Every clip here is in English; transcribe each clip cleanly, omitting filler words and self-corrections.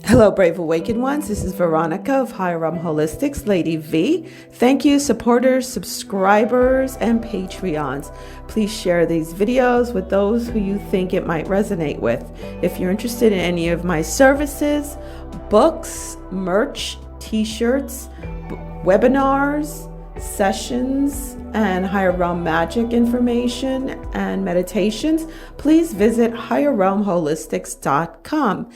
Hello, Brave Awakened Ones. This is Veronica of Higher Realm Holistics, Lady V. Thank you, supporters, subscribers, and Patreons. Please share these videos with those who you think it might resonate with. If you're interested in any of my services, books, merch, t-shirts, webinars, sessions, and higher realm magic information and meditations, please visit higherrealmholistics.com.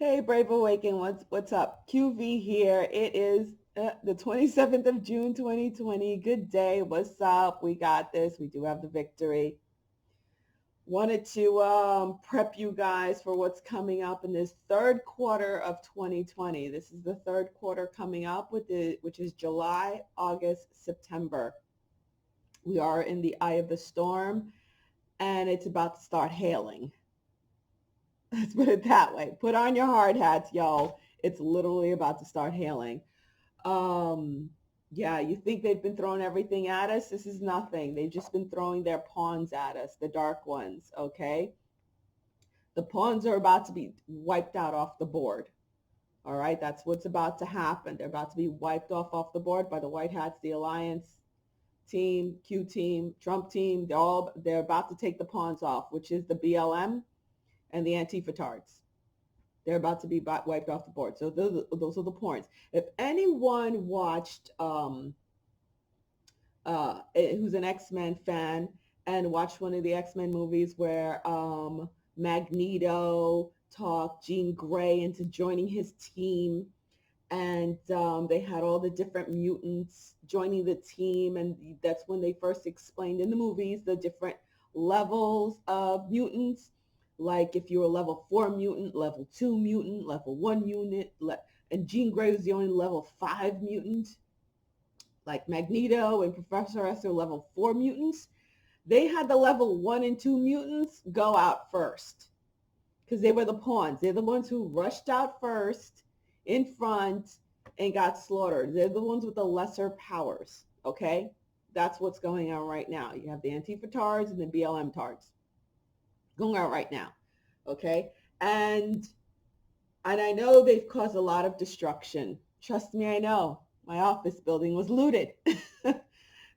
Hey, Brave Awaken, what's up? QV here. It is the 27th of June, 2020. Good day. What's up? We got this. We do have the victory. Wanted to prep you guys for what's coming up in this third quarter of 2020. This is the third quarter coming up which is July, August, September. We are in the eye of the storm, and it's about to start hailing. Let's put it that way. Put on your hard hats, y'all. It's literally about to start hailing. Yeah, you think they've been throwing everything at us? This is nothing. They've just been throwing their pawns at us, the dark ones, okay? The pawns are about to be wiped out off the board. All right, that's what's about to happen. They're about to be wiped off the board by the White Hats, the Alliance team, Q team, Trump team. They're about to take the pawns off, which is the BLM and the Antifa-tards. They're about to be wiped off the board. So those are the points. If anyone watched, who's an X-Men fan and watched one of the X-Men movies where Magneto talked Jean Grey into joining his team, and they had all the different mutants joining the team, and that's when they first explained in the movies the different levels of mutants. Like if you're a level 4 mutant, level 2 mutant, level 1 mutant, and Jean Grey was the only level 5 mutant. Like Magneto and Professor X are level 4 mutants. They had the level 1 and 2 mutants go out first because they were the pawns. They're the ones who rushed out first in front and got slaughtered. They're the ones with the lesser powers, okay? That's what's going on right now. You have the Antifa-tards and the BLM-tards going out right now, okay? And I know they've caused a lot of destruction. Trust me, I know. My office building was looted.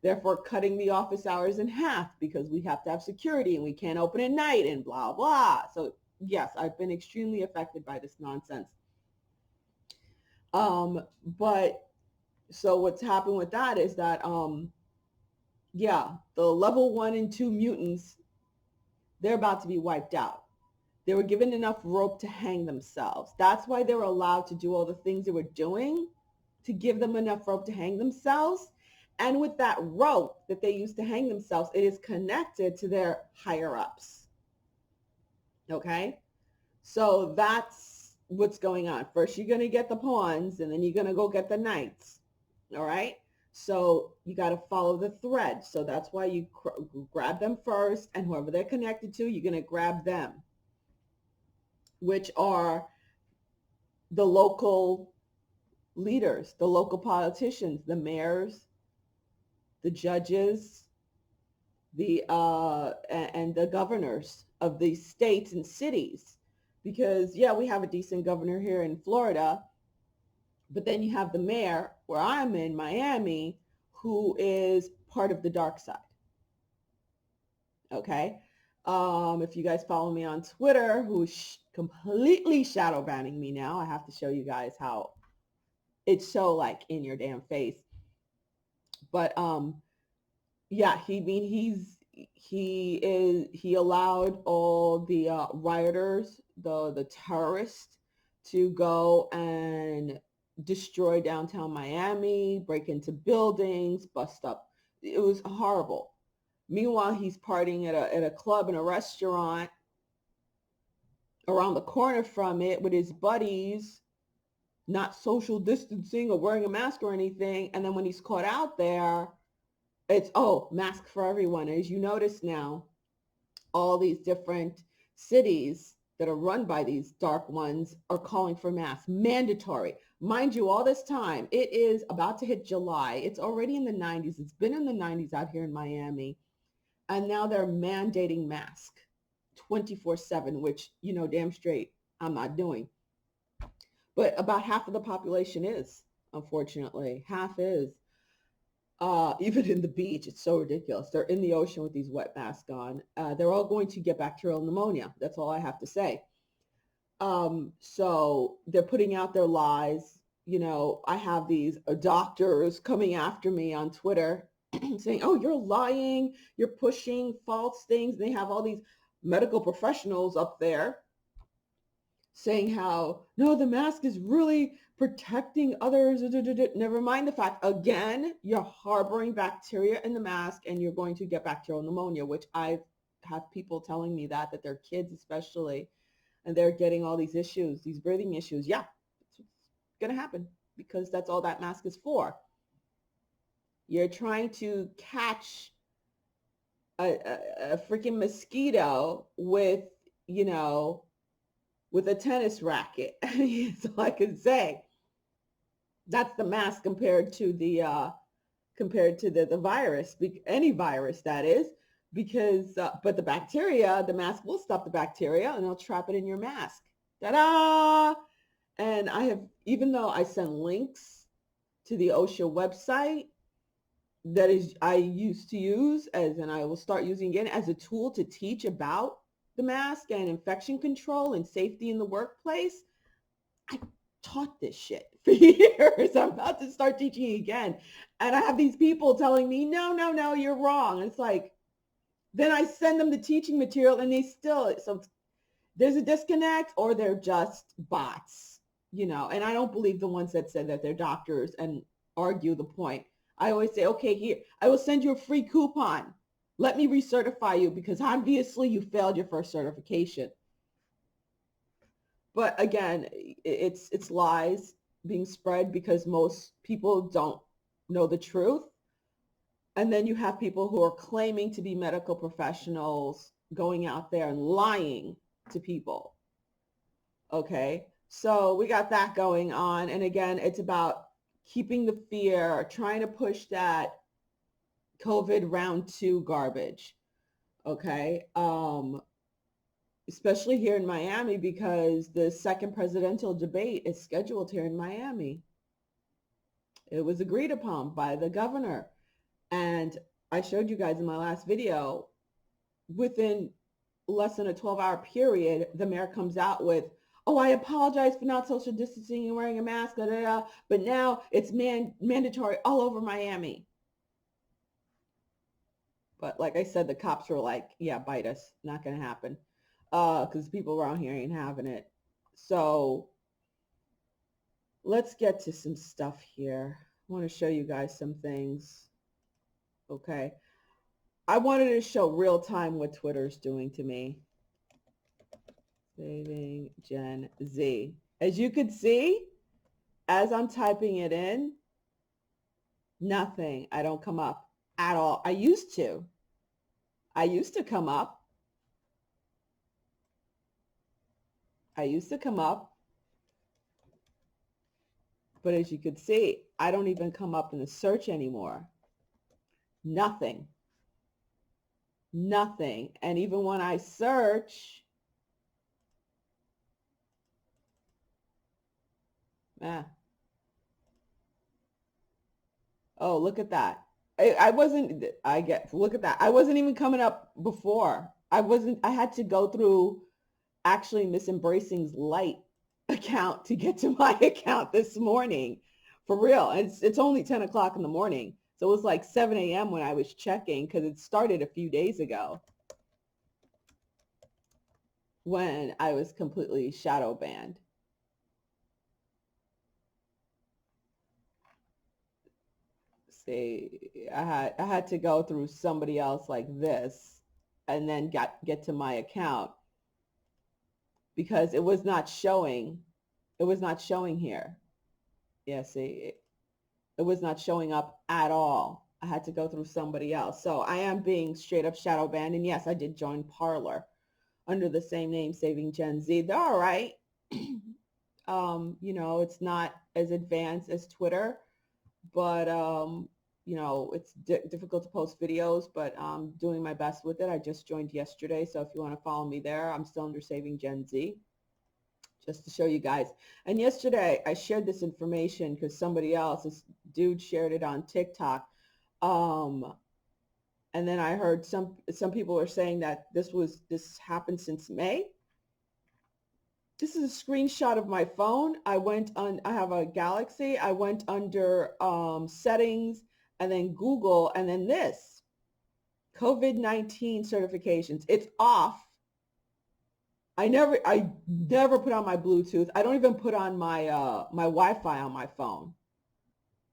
Therefore, cutting the office hours in half because we have to have security and we can't open at night and blah, blah. So yes, I've been extremely affected by this nonsense. But so what's happened with that is that, yeah, the level 1 and 2 mutants, they're about to be wiped out. They were given enough rope to hang themselves. That's why they were allowed to do all the things they were doing, to give them enough rope to hang themselves. And with that rope that they used to hang themselves, it is connected to their higher ups. Okay? So that's what's going on. First, you're going to get the pawns, and then you're going to go get the knights. All right? So you got to follow the thread. So that's why you grab them first, and whoever they're connected to, you're going to grab them, which are the local leaders, the local politicians, the mayors, the judges, and the governors of the states and cities. Because, yeah, we have a decent governor here in Florida, but then you have the mayor, where I'm in Miami, who is part of the dark side. Okay? If you guys follow me on Twitter, who's completely shadow banning me now, I have to show you guys how it's so like in your damn face. But yeah, he allowed all the rioters, the terrorists, to go and destroy downtown Miami, break into buildings, bust up. It was horrible. Meanwhile, he's partying at a club and a restaurant around the corner from it with his buddies, not social distancing or wearing a mask or anything. And then when he's caught out there, it's, mask for everyone. As you notice now, all these different cities that are run by these dark ones are calling for masks, mandatory. Mind you, all this time, it is about to hit July. It's already in the 90s. It's been in the 90s out here in Miami. And now they're mandating masks 24/7, which, damn straight I'm not doing. But about half of the population is, unfortunately, half is. Even in the beach, it's so ridiculous. They're in the ocean with these wet masks on. They're all going to get bacterial pneumonia. That's all I have to say. So they're putting out their lies. You know, I have these doctors coming after me on Twitter saying, oh, you're lying, you're pushing false things. They have all these medical professionals up there saying how, no, the mask is really protecting others. Never mind the fact, again, you're harboring bacteria in the mask and you're going to get bacterial pneumonia, which I have people telling me that their kids especially, and they're getting all these issues, these breathing issues. Yeah, it's going to happen because that's all that mask is for. You're trying to catch a freaking mosquito with, you know, with a tennis racket. That's all I can say. That's the mask compared to the virus, any virus that is, because but the bacteria, the mask will stop the bacteria and it'll trap it in your mask. Ta-da! And I have, even though I send links to the OSHA website that is I used to use as, and I will start using again as a tool to teach about the mask and infection control and safety in the workplace. I taught this shit for years. I'm about to start teaching again. And I have these people telling me, no, you're wrong. And it's like, then I send them the teaching material and they still, so there's a disconnect, or they're just bots, you know, and I don't believe the ones that said that they're doctors and argue the point. I always say, okay, here, I will send you a free coupon. Let me recertify you because obviously you failed your first certification. But again, it's lies being spread because most people don't know the truth. And then you have people who are claiming to be medical professionals going out there and lying to people. Okay, so we got that going on. And again, it's about keeping the fear, trying to push that COVID round 2 garbage. Okay. Especially here in Miami, because the second presidential debate is scheduled here in Miami. It was agreed upon by the governor. And I showed you guys in my last video, within less than a 12-hour period, the mayor comes out with, oh, I apologize for not social distancing and wearing a mask, but now it's mandatory all over Miami. But like I said, the cops were like, yeah, bite us. Not going to happen. Because people around here ain't having it. So let's get to some stuff here. I want to show you guys some things. Okay. I wanted to show real time what Twitter's doing to me. Saving Gen Z. As you can see, as I'm typing it in, nothing. I don't come up at all. I used to come up. But as you could see, I don't even come up in the search anymore. Nothing. And even when I search, oh, look at that. Look at that. I wasn't even coming up before. I had to go through actually Miss Embracing's Light account to get to my account this morning. For real. And it's only 10 o'clock in the morning. So it was like 7 a.m. when I was checking, because it started a few days ago when I was completely shadow banned. See, I had to go through somebody else like this and then get to my account, because it was not showing. It was not showing here. Yeah, see, it was not showing up at all. I had to go through somebody else. So I am being straight up shadow banned. And yes, I did join Parler under the same name, Saving Gen Z. They're all right. You know, it's not as advanced as Twitter, but you know, it's difficult to post videos, but I'm doing my best with it. I just joined yesterday, so if you want to follow me there, I'm still under Saving Gen Z. just to show you guys. And yesterday I shared this information because somebody else, this dude shared it on TikTok. Um, and then I heard some people are saying that this happened since May. This is a screenshot of my phone. I have a Galaxy. I went under settings and then Google and then this COVID-19 certifications. It's off. I never put on my Bluetooth. I don't even put on my Wi-Fi on my phone.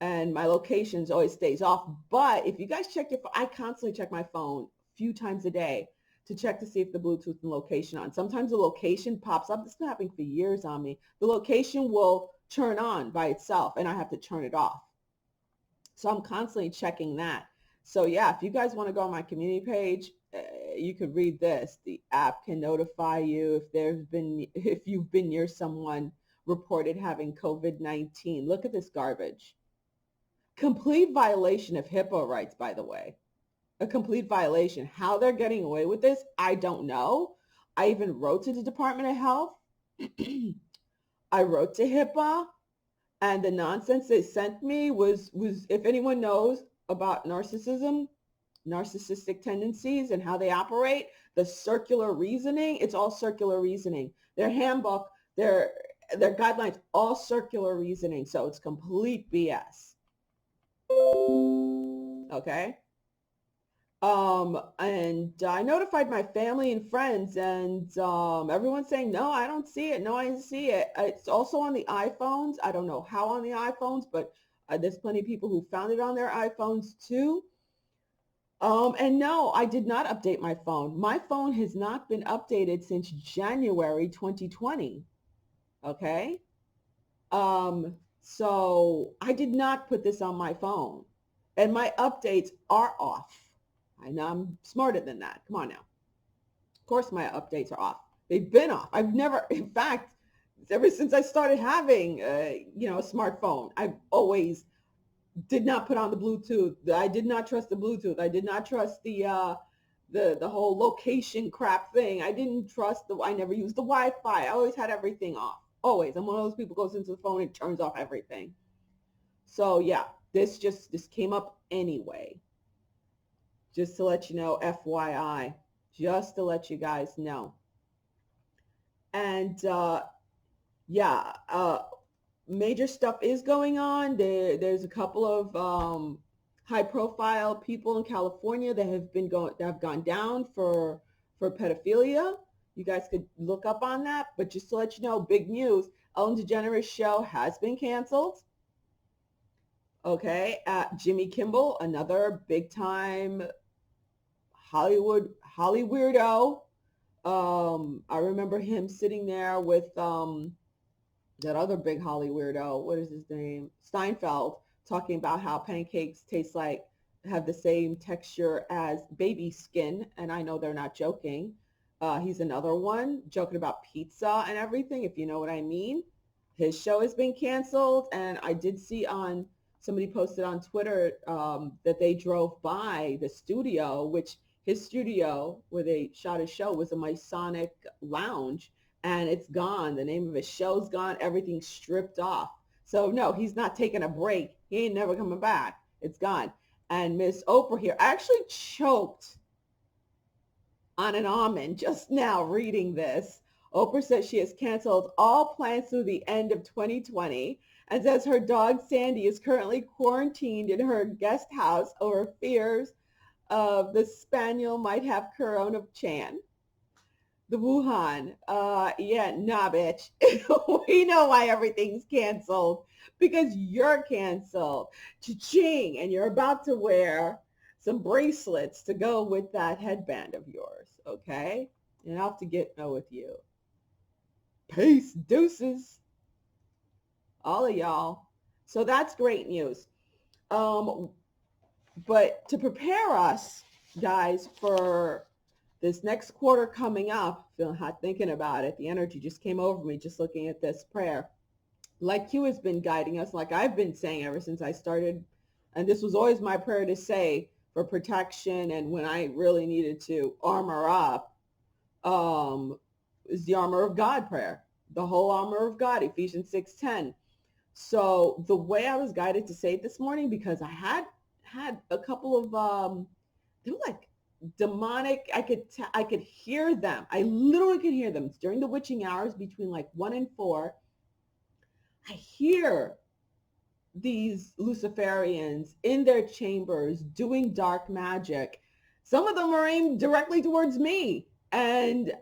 And my locations always stays off. But if you guys check your phone, I constantly check my phone a few times a day to check to see if the Bluetooth and location on. Sometimes the location pops up. This has been happening for years on me. The location will turn on by itself and I have to turn it off. So I'm constantly checking that. So yeah, if you guys want to go on my community page, you could read this. The app can notify you if you've been near someone reported having COVID-19. Look at this garbage. Complete violation of HIPAA rights, by the way. A complete violation. How they're getting away with this, I don't know. I even wrote to the Department of Health. I wrote to HIPAA, and the nonsense they sent me was if anyone knows about narcissistic tendencies and how they operate, the circular reasoning, it's all circular reasoning. Their handbook, their guidelines, all circular reasoning. So it's complete BS. Okay. And I notified my family and friends, and everyone's saying, no, I don't see it. No, I didn't see it. It's also on the iPhones. I don't know how on the iPhones, but there's plenty of people who found it on their iPhones too. And no, I did not update my phone. My phone has not been updated since January 2020. Okay. So I did not put this on my phone, and my updates are off. I know I'm smarter than that. Come on now. Of course my updates are off. They've been off. I've never, in fact, ever since I started having, a smartphone, I've always did not put on the Bluetooth. I did not trust the Bluetooth. I did not trust the whole location crap thing. I didn't trust I never used the Wi-Fi. I always had everything off. Always. I'm one of those people who goes into the phone and turns off everything. So yeah, this came up anyway. Just to let you know, FYI, just to let you guys know. And major stuff is going on. There's a couple of high-profile people in California that have gone down for pedophilia. You guys could look up on that. But just to let you know, big news: Ellen DeGeneres' show has been canceled. Okay, Jimmy Kimmel, another big-time Hollywood weirdo. I remember him sitting there with that other big Holly weirdo. What is his name? Steinfeld, talking about how pancakes have the same texture as baby skin, and I know they're not joking. He's another one joking about pizza and everything, if you know what I mean. His show has been canceled, and I did see somebody posted on Twitter that they drove by the studio, which his studio where they shot his show was a Masonic lounge, and it's gone. The name of his show's gone. Everything's stripped off. So no, he's not taking a break. He ain't never coming back. It's gone. And Miss Oprah here, I actually choked on an almond just now reading this. Oprah says she has canceled all plans through the end of 2020 and says her dog Sandy is currently quarantined in her guest house over fears of the spaniel might have Corona Chan. The Wuhan, nah, bitch. We know why everything's canceled, because you're canceled. Cha-ching, and you're about to wear some bracelets to go with that headband of yours, okay? And I'll have to get with you. Peace, deuces. All of y'all. So that's great news. But to prepare us, guys, for this next quarter coming up, feeling hot thinking about it. The energy just came over me just looking at this prayer. Like Q has been guiding us, like I've been saying ever since I started. And this was always my prayer to say for protection. And when I really needed to armor up, is the armor of God prayer. the whole armor of God, Ephesians 6:10. So the way I was guided to say it this morning, because I had a couple of they were like demonic. I could hear them. I literally could hear them. It's during the witching hours between like 1 and 4. I hear these Luciferians in their chambers doing dark magic. Some of them are aimed directly towards me. And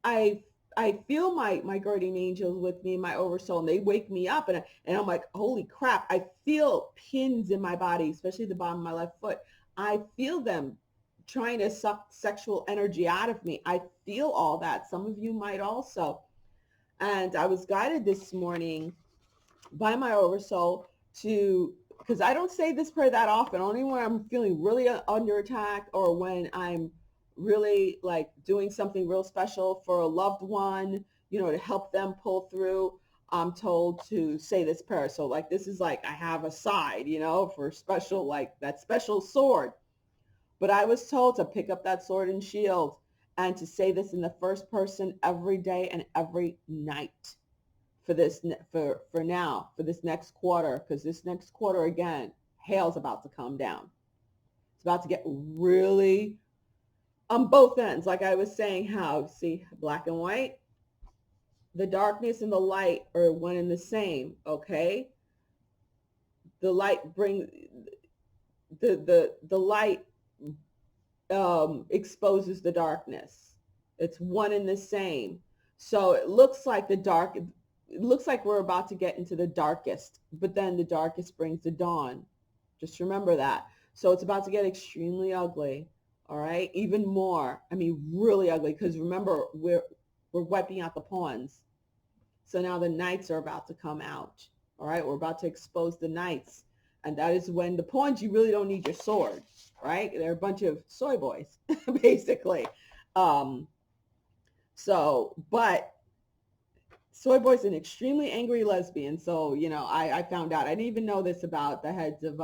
I I feel my guardian angels with me, my oversoul, and they wake me up, and I'm like, holy crap! I feel pins in my body, especially the bottom of my left foot. I feel them trying to suck sexual energy out of me. I feel all that. Some of you might also. And I was guided this morning by my oversoul to, because I don't say this prayer that often, only when I'm feeling really under attack or when I'm really like doing something real special for a loved one, to help them pull through. I'm told to say this prayer. So like, this is like, I have a side, for special, like that special sword. But I was told to pick up that sword and shield and to say this in the first person every day and every night for this for now, for this next quarter, because this next quarter again, hail's about to come down. It's about to get really on both ends. Like I was saying, how see black and white, the darkness and the light are one and the same. Okay, the light brings the light exposes the darkness. It's one and the same. So it looks like it looks like we're about to get into the darkest, but then the darkest brings the dawn. Just remember that. So it's about to get extremely ugly. All right. Even more. I mean, really ugly. Because remember, we're wiping out the pawns. So now the knights are about to come out. All right. We're about to expose the knights. And that is when the pawns, you really don't need your sword, right? They're a bunch of soy boys, basically. Um, but Soy Boy's an extremely angry lesbian. So, I found out. I didn't even know this about the heads of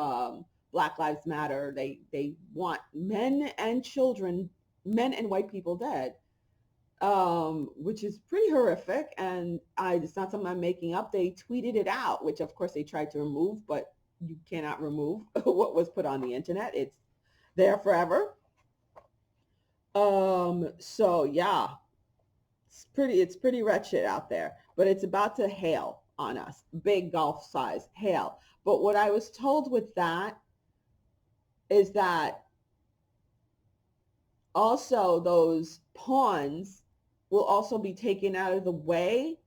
Black Lives Matter. They want men and children, men and white people dead, which is pretty horrific. And it's not something I'm making up. They tweeted it out, which of course they tried to remove, but you cannot remove what was put on the internet. It's there forever. So yeah, it's pretty wretched out there, but it's about to hail on us, big golf size hail. But what I was told with that is that also those pawns will also be taken out of the way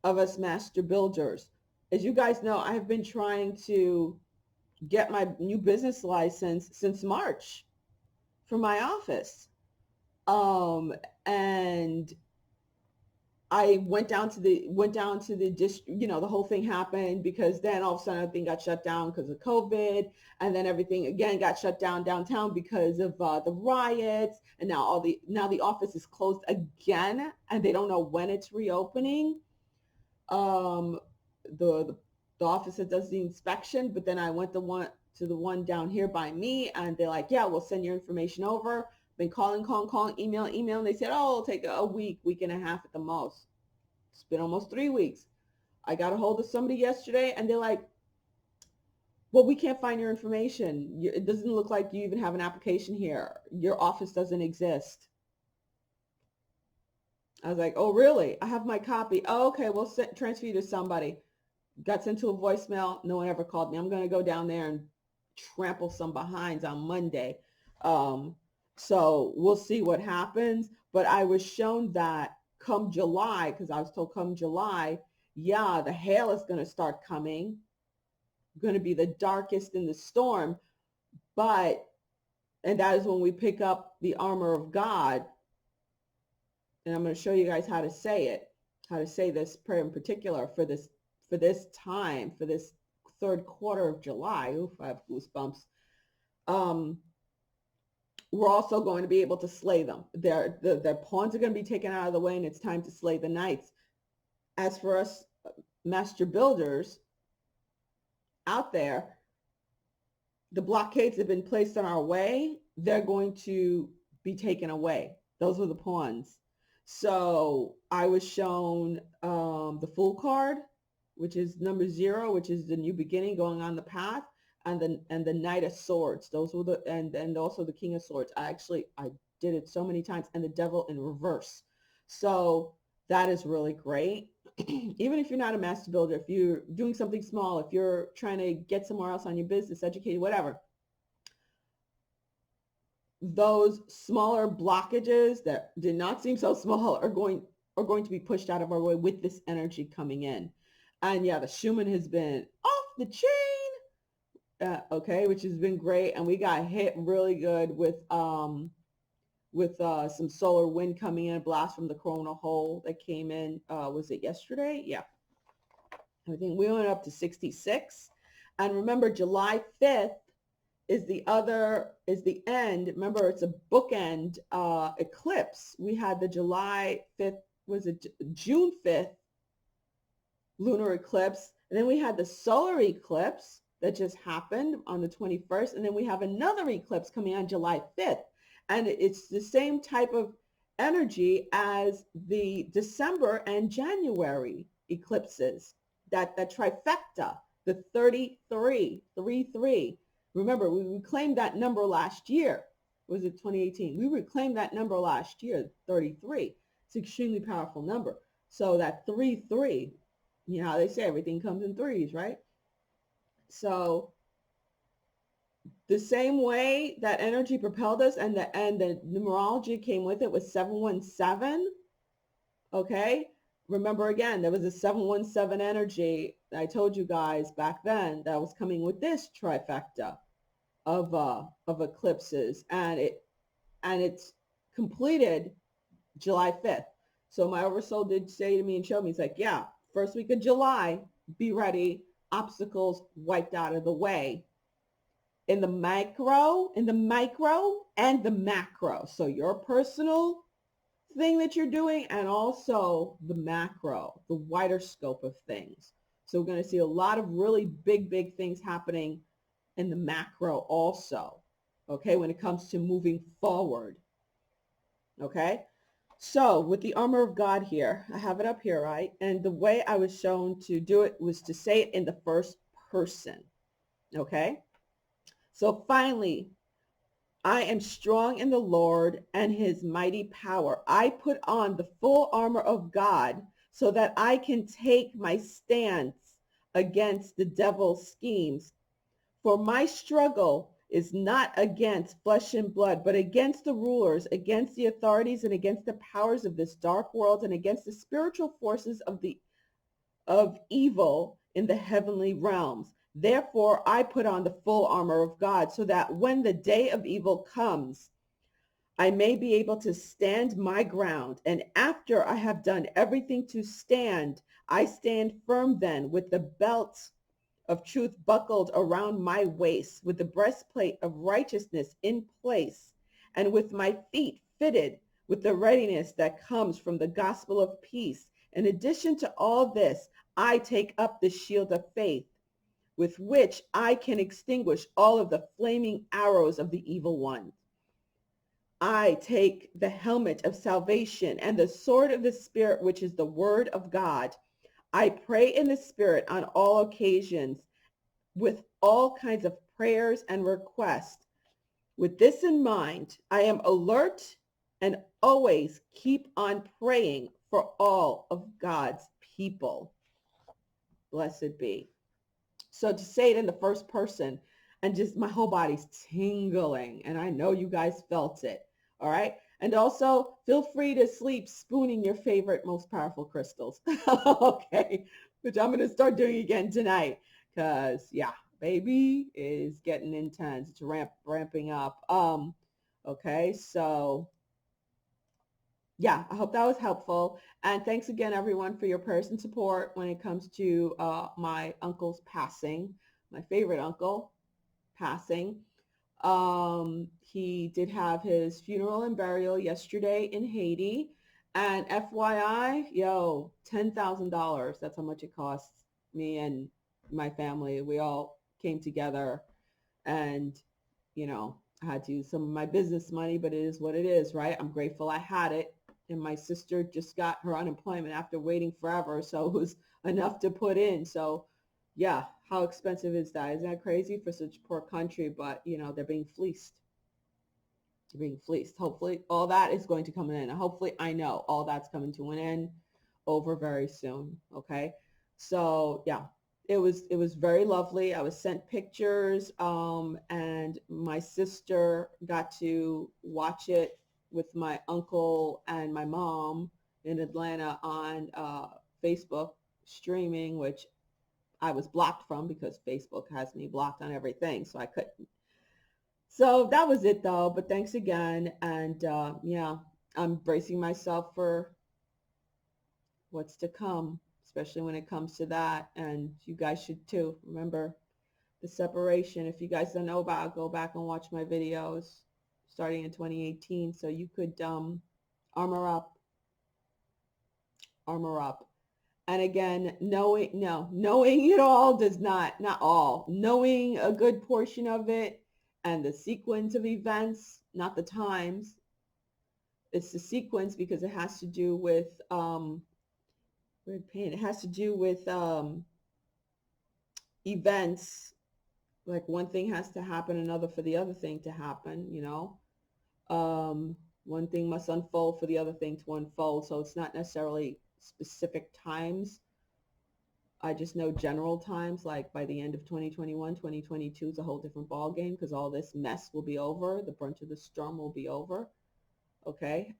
of us master builders. As you guys know, I have been trying to get my new business license since March for my office. And I went down to the district, the whole thing happened because then all of a sudden everything got shut down because of COVID. And then everything again got shut down downtown because of the riots. And now the office is closed again and they don't know when it's reopening. The office that does the inspection, but then I went to the one down here by me and they're like, yeah, we'll send your information over. Been calling, email. And they said, oh, it'll take a week and a half at the most. It's been almost 3 weeks. I got a hold of somebody yesterday and they're like, well, we can't find your information. It doesn't look like you even have an application here. Your office doesn't exist. I was like, oh, really? I have my copy. Oh, okay, we'll transfer you to somebody. Got sent to a voicemail. No one ever called me. I'm going to go down there and trample some behinds on Monday. So we'll see what happens. But I was shown that come July, because I was told come July, yeah, the hail is going to start coming, going to be the darkest in the storm. And that is when we pick up the armor of God. And I'm going to show you guys how to say this prayer in particular for this time, for this third quarter of July. Oof, I have goosebumps. We're also going to be able to slay them. Their pawns are going to be taken out of the way, and it's time to slay the knights. As for us master builders out there, the blockades have been placed on our way. They're going to be taken away. Those are the pawns. So I was shown the Fool card, which is number 0, which is the new beginning, going on the path, and the Knight of Swords. Those were the and also the King of Swords. I did it so many times, and the Devil in reverse. So that is really great. Even if you're not a master builder, if you're doing something small, if you're trying to get somewhere else on your business, educate, whatever, those smaller blockages that did not seem so small are going to be pushed out of our way with this energy coming in. And yeah, the Schumann has been off the chain, okay, which has been great. And we got hit really good with some solar wind coming in, a blast from the coronal hole that came in. Was it yesterday? Yeah, I think we went up to 66. And remember, July 5th is the end. Remember, it's a bookend eclipse. We had the July 5th, was it June 5th lunar eclipse, and then we had the solar eclipse that just happened on the 21st, and then we have another eclipse coming on July 5th. And it's the same type of energy as the December and January eclipses, that trifecta, the 33, 3-3. Remember, we reclaimed that number last year. Was it 2018? We reclaimed that number last year, 33. It's an extremely powerful number. So that 3-3, you know how they say everything comes in threes, right? So the same way that energy propelled us, and the numerology came with it, was 717. Okay. Remember, again, there was a 717 energy I told you guys back then that was coming with this trifecta of eclipses, and it's completed July 5th. So my oversoul did say to me and show me, it's like, yeah, first week of July, be ready, obstacles wiped out of the way, in the micro, and the macro. So your personal thing that you're doing, and also the macro, the wider scope of things. So we're going to see a lot of really big things happening in the macro also, okay, when it comes to moving forward. Okay, so with the armor of God here, I have it up here, right? And the way I was shown to do it was to say it in the first person. Okay, so finally, I am strong in the Lord and his mighty power. I put on the full armor of God so that I can take my stance against the devil's schemes. For my struggle is not against flesh and blood, but against the rulers, against the authorities, and against the powers of this dark world, and against the spiritual forces of evil in the heavenly realms. Therefore, I put on the full armor of God, so that when the day of evil comes, I may be able to stand my ground. And after I have done everything to stand, I stand firm then, with the belt of truth buckled around my waist, with the breastplate of righteousness in place, and with my feet fitted with the readiness that comes from the gospel of peace. In addition to all this, I take up the shield of faith, with which I can extinguish all of the flaming arrows of the evil one. I take the helmet of salvation and the sword of the Spirit, which is the word of God. I pray in the Spirit on all occasions, with all kinds of prayers and requests. With this in mind, I am alert and always keep on praying for all of God's people. Blessed be. So to say it in the first person, and just my whole body's tingling, and I know you guys felt it. All right. And also feel free to sleep spooning your favorite, most powerful crystals. Okay. Which I'm going to start doing again tonight, because yeah, baby is getting intense. It's ramping up. Okay. So yeah, I hope that was helpful. And thanks again, everyone, for your prayers and support when it comes to my uncle's passing, my favorite uncle passing. He did have his funeral and burial yesterday in Haiti. And FYI, yo, $10,000. That's how much it costs me and my family. We all came together, and, I had to use some of my business money, but it is what it is, right? I'm grateful I had it. and my sister just got her unemployment after waiting forever, so it was enough to put in. So yeah, how expensive is that? Isn't that crazy for such a poor country? But they're being fleeced. They're being fleeced. Hopefully all that is going to come in. Hopefully, I know all that's coming to an end over very soon. Okay. So yeah, it was very lovely. I was sent pictures, and my sister got to watch it with my uncle and my mom in Atlanta on Facebook streaming, which I was blocked from because Facebook has me blocked on everything, so I couldn't. So that was it though. But thanks again, and yeah, I'm bracing myself for what's to come, especially when it comes to that. And you guys should too. Remember the separation. If you guys don't know about it, go back and watch my videos starting in 2018 so you could armor up, armor up. And again, knowing it all does not all, knowing a good portion of it and the sequence of events, not the times. It's the sequence because it has to do with weird pain. It has to do with events. Like one thing has to happen, another for the other thing to happen. One thing must unfold for the other thing to unfold. So it's not necessarily specific times. I just know general times, like by the end of 2021, 2022 is a whole different ball game because all this mess will be over. The brunt of the storm will be over. Okay.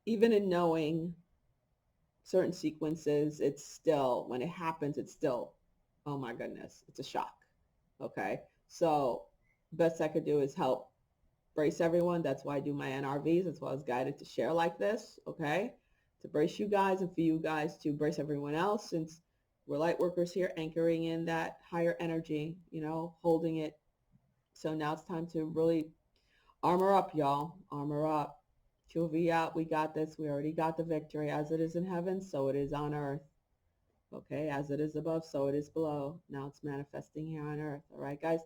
Even in knowing certain sequences, it's still, when it happens, it's still, oh my goodness, it's a shock. Okay. So best I could do is help brace everyone. That's why I do my NRVs. That's why I was guided to share like this. Okay. To brace you guys and for you guys to brace everyone else, since we're light workers here, anchoring in that higher energy, holding it. So now it's time to really armor up, y'all. Armor up. QV out. We got this. We already got the victory. As it is in heaven, so it is on earth. Okay. As it is above, so it is below. Now it's manifesting here on earth. All right, guys.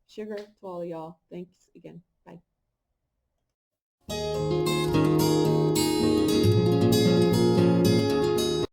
Sugar to all of y'all. Thanks again. Bye.